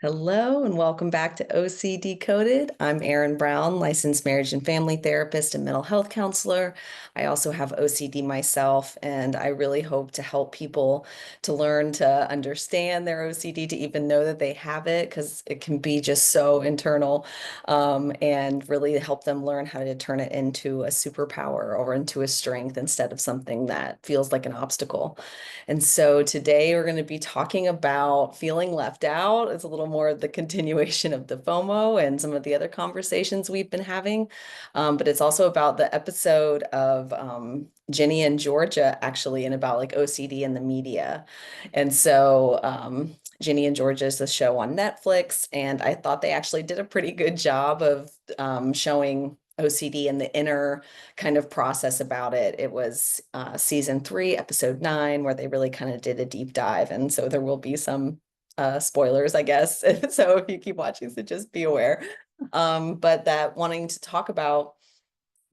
Hello and welcome back to OCD Coded. I'm Erin Brown, licensed marriage and family therapist and mental health counselor. I also have OCD myself, and I really hope to help people to learn to understand their OCD, to even know that they have it, because it can be just so internal, and really help them learn how to turn it into a superpower or into a strength instead of something that feels like an obstacle. And so today we're going to be talking about feeling left out. It's a little more of the continuation of the FOMO and some of the other conversations we've been having. But it's also about the episode of Ginny and Georgia, actually, and about like OCD and the media. And so Ginny and Georgia is the show on Netflix, and I thought they actually did a pretty good job of showing OCD and the inner kind of process about it. It was season 3, episode 9, where they really kind of did a deep dive. And so there will be some spoilers, I guess. So if you keep watching, so just be aware. But that wanting to talk about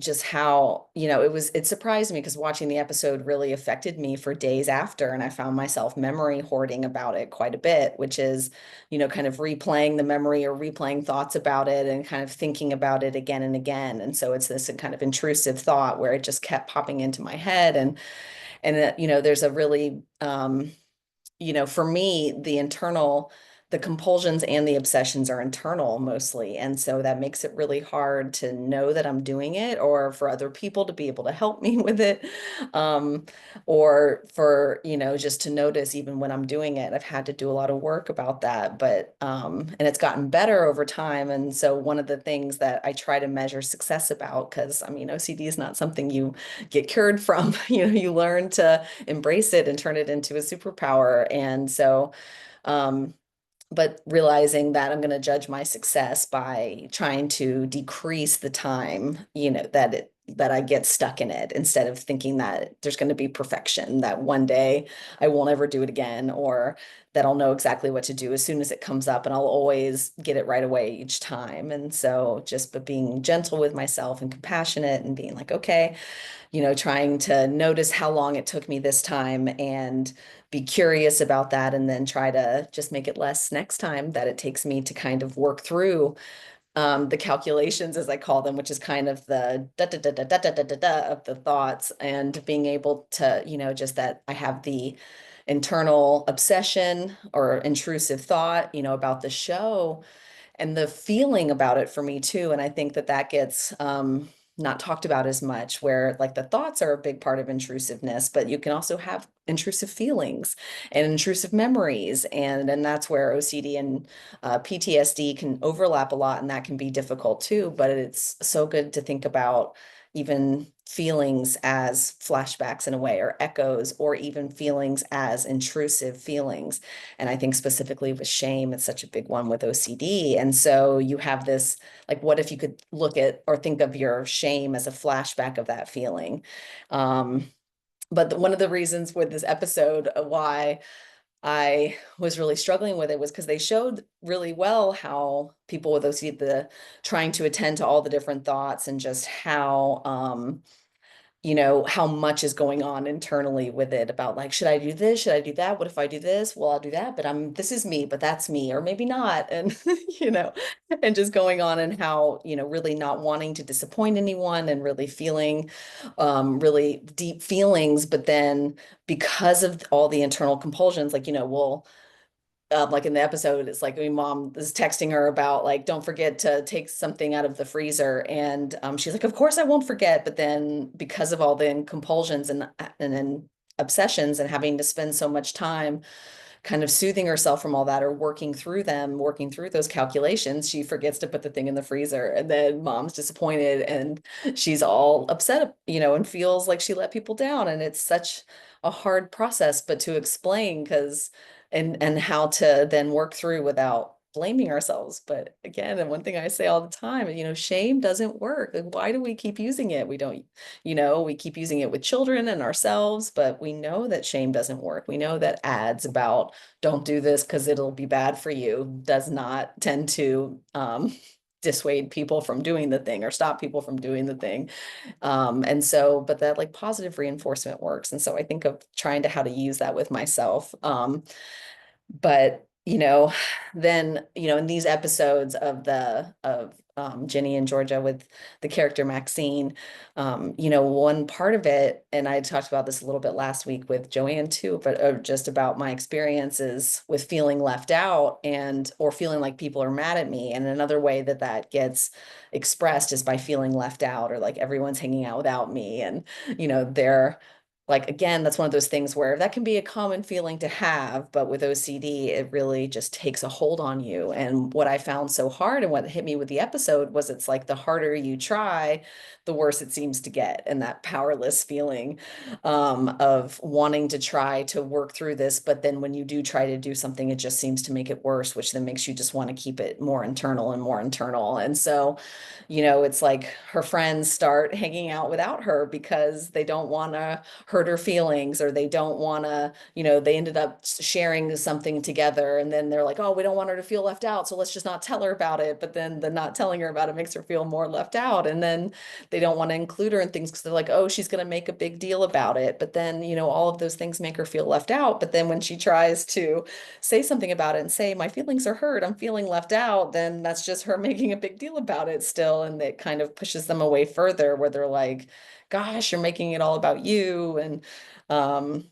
just how, it surprised me because watching the episode really affected me for days after. And I found myself memory hoarding about it quite a bit, which is, kind of replaying the memory or replaying thoughts about it and kind of thinking about it again and again. And so it's this kind of intrusive thought where it just kept popping into my head. And there's a really, for me, the compulsions and the obsessions are internal mostly. And so that makes it really hard to know that I'm doing it or for other people to be able to help me with it. Um, or for, just to notice even when I'm doing it. I've had to do a lot of work about that, and it's gotten better over time. And so one of the things that I try to measure success about, because I mean, OCD is not something you get cured from, you learn to embrace it and turn it into a superpower. And so, um, but realizing that I'm going to judge my success by trying to decrease the time, that I get stuck in it instead of thinking that there's going to be perfection, that one day I won't ever do it again, or that I'll know exactly what to do as soon as it comes up and I'll always get it right away each time. And so just but being gentle with myself and compassionate and being like, okay, trying to notice how long it took me this time and be curious about that, and then try to just make it less next time that it takes me to kind of work through the calculations, as I call them, which is kind of the da da da da da da da da da of the thoughts, and being able to, just that I have the internal obsession or intrusive thought, about the show and the feeling about it for me too. And I think that that gets not talked about as much, where like the thoughts are a big part of intrusiveness, but you can also have intrusive feelings and intrusive memories. And that's where OCD and PTSD can overlap a lot, and that can be difficult too. But it's so good to think about even feelings as flashbacks in a way, or echoes, or even feelings as intrusive feelings. And I think specifically with shame, it's such a big one with OCD. And so you have this, like, what if you could look at or think of your shame as a flashback of that feeling? But one of the reasons with this episode, why I was really struggling with it, was because they showed really well how people with OCD, the trying to attend to all the different thoughts, and just how much is going on internally with it, about like, should I do this? Should I do that? What if I do this? Well, I'll do that, but this is me, but that's me, or maybe not. And, you know, and just going on, and how, really not wanting to disappoint anyone, and really feeling really deep feelings. But then because of all the internal compulsions, like, like in the episode, it's like my mom is texting her about like, don't forget to take something out of the freezer. And she's like, of course I won't forget. But then because of all the compulsions and then obsessions, and having to spend so much time kind of soothing herself from all that, or working through those calculations, she forgets to put the thing in the freezer. And then mom's disappointed and she's all upset, and feels like she let people down. And it's such a hard process, but to explain, because and how to then work through without blaming ourselves. But again, and one thing I say all the time, shame doesn't work. Like, why do we keep using it? We don't, we keep using it with children and ourselves, but we know that shame doesn't work. We know that ads about don't do this because it'll be bad for you does not tend to dissuade people from doing the thing or stop people from doing the thing. And so, but that like positive reinforcement works. And so I think of trying to how to use that with myself. But you know, then, in these episodes of Ginny and Georgia with the character Maxine, one part of it, and I talked about this a little bit last week with Joanne too, but just about my experiences with feeling left out and or feeling like people are mad at me. And another way that that gets expressed is by feeling left out, or like everyone's hanging out without me, and they're like, again, that's one of those things where that can be a common feeling to have, but with OCD, it really just takes a hold on you. And what I found so hard and what hit me with the episode was it's like the harder you try, the worse it seems to get. And that powerless feeling of wanting to try to work through this. But then when you do try to do something, it just seems to make it worse, which then makes you just want to keep it more internal and more internal. And so, it's like her friends start hanging out without her because they don't want to hurt her feelings, or they don't want to, they ended up sharing something together, and then they're like, oh, we don't want her to feel left out, so let's just not tell her about it. But then the not telling her about it makes her feel more left out. And then they don't want to include her in things because they're like, oh, she's going to make a big deal about it. But then, all of those things make her feel left out. But then when she tries to say something about it and say, my feelings are hurt, I'm feeling left out, then that's just her making a big deal about it still. And it kind of pushes them away further, where they're like, gosh, you're making it all about you. And, um,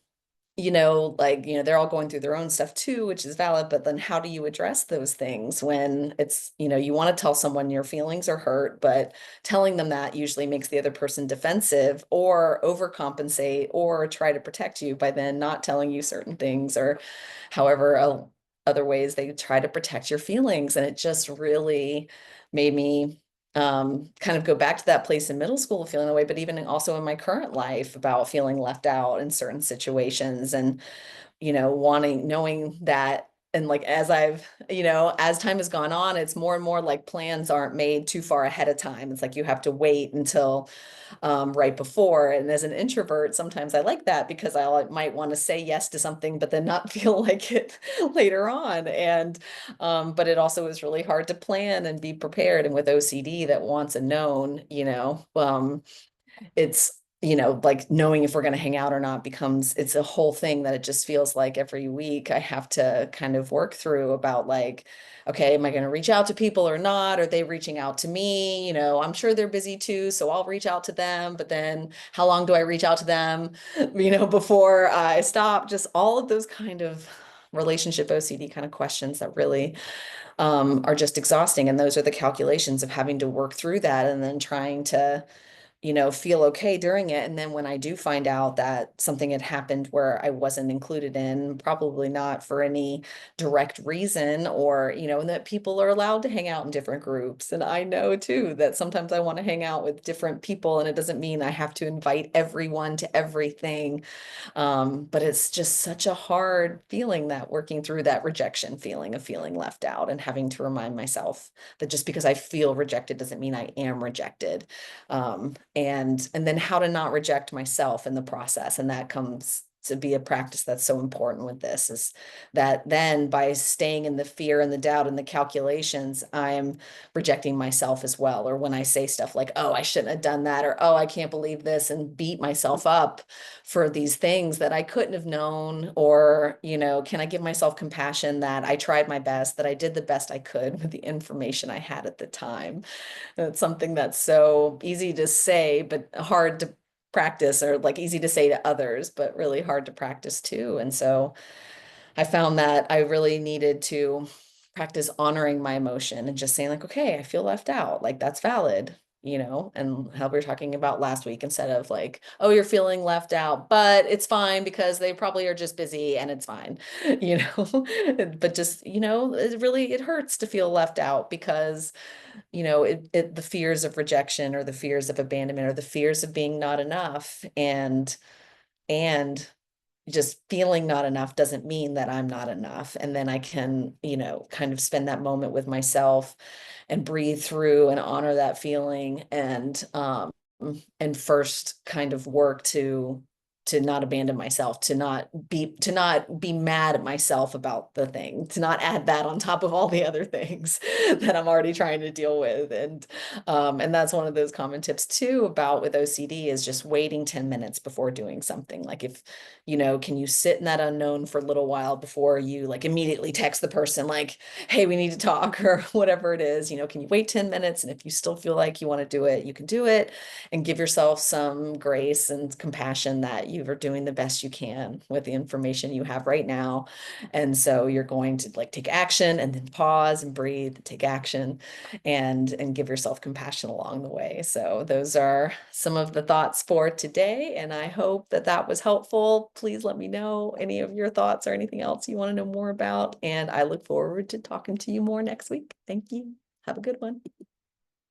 they're all going through their own stuff too, which is valid. But then how do you address those things when it's, you want to tell someone your feelings are hurt, but telling them that usually makes the other person defensive or overcompensate or try to protect you by then not telling you certain things, or however, other ways they try to protect your feelings. And it just really made me kind of go back to that place in middle school feeling that way, but even also in my current life about feeling left out in certain situations, and knowing that. And like, as as time has gone on, it's more and more like plans aren't made too far ahead of time. It's like you have to wait until right before. And as an introvert, sometimes I like that because I might want to say yes to something, but then not feel like it later on. And but it also is really hard to plan and be prepared. And with OCD that wants a known, it's like knowing if we're going to hang out or not becomes, it's a whole thing that it just feels like every week I have to kind of work through about like, okay, am I going to reach out to people or not? Are they reaching out to me? I'm sure they're busy too, so I'll reach out to them, but then how long do I reach out to them, before I stop? Just all of those kind of relationship OCD kind of questions that really are just exhausting. And those are the calculations of having to work through that and then trying to feel okay during it. And then when I do find out that something had happened where I wasn't included in, probably not for any direct reason, or, and that people are allowed to hang out in different groups. And I know too that sometimes I want to hang out with different people, and it doesn't mean I have to invite everyone to everything. But it's just such a hard feeling, that working through that rejection feeling of feeling left out and having to remind myself that just because I feel rejected doesn't mean I am rejected. And then how to not reject myself in the process. And that comes to be a practice that's so important with this, is that then by staying in the fear and the doubt and the calculations, I'm rejecting myself as well. Or when I say stuff like, oh, I shouldn't have done that, or oh, I can't believe this, and beat myself up for these things that I couldn't have known, or, can I give myself compassion that I tried my best, that I did the best I could with the information I had at the time. It's something that's so easy to say, but hard to practice, or like easy to say to others, but really hard to practice too. And so I found that I really needed to practice honoring my emotion and just saying like, okay, I feel left out. Like that's valid, and how we were talking about last week, instead of like, oh, you're feeling left out, but it's fine because they probably are just busy and it's fine, but just, it hurts to feel left out because the fears of rejection, or the fears of abandonment, or the fears of being not enough, and just feeling not enough doesn't mean that I'm not enough. And then I can, kind of spend that moment with myself and breathe through and honor that feeling, and first kind of work to to not abandon myself, to not be mad at myself about the thing, to not add that on top of all the other things that I'm already trying to deal with. And that's one of those common tips too about with OCD is just waiting 10 minutes before doing something. Like if, can you sit in that unknown for a little while before you like immediately text the person like, hey, we need to talk or whatever it is, can you wait 10 minutes? And if you still feel like you want to do it, you can do it and give yourself some grace and compassion that you are doing the best you can with the information you have right now. And so you're going to like take action and then pause and breathe, take action and give yourself compassion along the way. So those are some of the thoughts for today. And I hope that that was helpful. Please let me know any of your thoughts or anything else you want to know more about. And I look forward to talking to you more next week. Thank you. Have a good one.